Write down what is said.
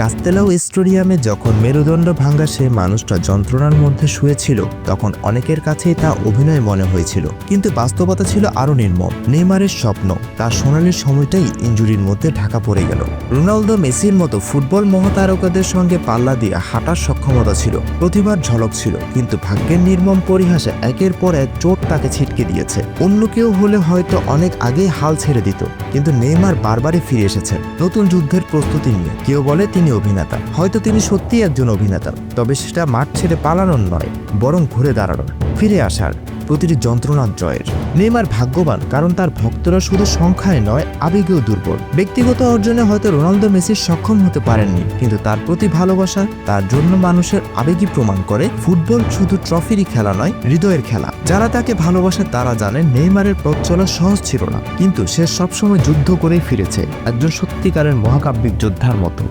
কাস্তেলাও স্টেডিয়ামে যখন মেরুদণ্ড ভাঙা সেই মানুষটা যন্ত্রণার মধ্যে শুয়েছিল, তখন অনেকের কাছেই তা অভিনয় মনে হয়েছিল। কিন্তু বাস্তবতা ছিল আরও নির্মম। নেইমারের স্বপ্ন, তার সোনালি সময়টাই ইনজুরির মধ্যে ঢাকা পড়ে গেল। রোনালদো, মেসির মতো ফুটবল মহাতারকাদের সঙ্গে পাল্লা দিয়ে হাঁটার সক্ষমতা ছিল, প্রতিভার ঝলক ছিল, কিন্তু ভাগ্যের নির্মম পরিহাসে একের পর এক চোট তাকে ছিটকে দিয়েছে। অন্য কেউ হলে হয়তো অনেক আগেই হাল ছেড়ে দিত, কিন্তু নেইমার বারবারই ফিরে এসেছেন নতুন যুদ্ধের প্রস্তুতি নিয়ে। কেউ বলে তিনি অভিনেতা, হয়তো তিনি সত্যিই একজন অভিনেতা, তবে সেটা মাঠ ছেড়ে পালানোর নয়, বরং ঘুরে দাঁড়ানোর, ফিরে আসার, প্রতিটি যন্ত্রণার জয়ের। নেইমার ভাগ্যবান, কারণ তার ভক্তরা শুধু সংখ্যায় নয়, আবেগেও দুর্বল। ব্যক্তিগত অর্জনে হয়তো রোনালদো, মেসির সক্ষম হতে পারেননি, কিন্তু তার প্রতি ভালোবাসা, তার জন্য মানুষের আবেগই প্রমাণ করে ফুটবল শুধু ট্রফিরই খেলা নয়, হৃদয়ের খেলা। যারা তাকে ভালোবাসে তারা জানেন নেইমারের পথ চলা সহজ ছিল না, কিন্তু সে সবসময় যুদ্ধ করেই ফিরেছে, একজন সত্যিকারের মহাকাব্যিক যোদ্ধার মতো।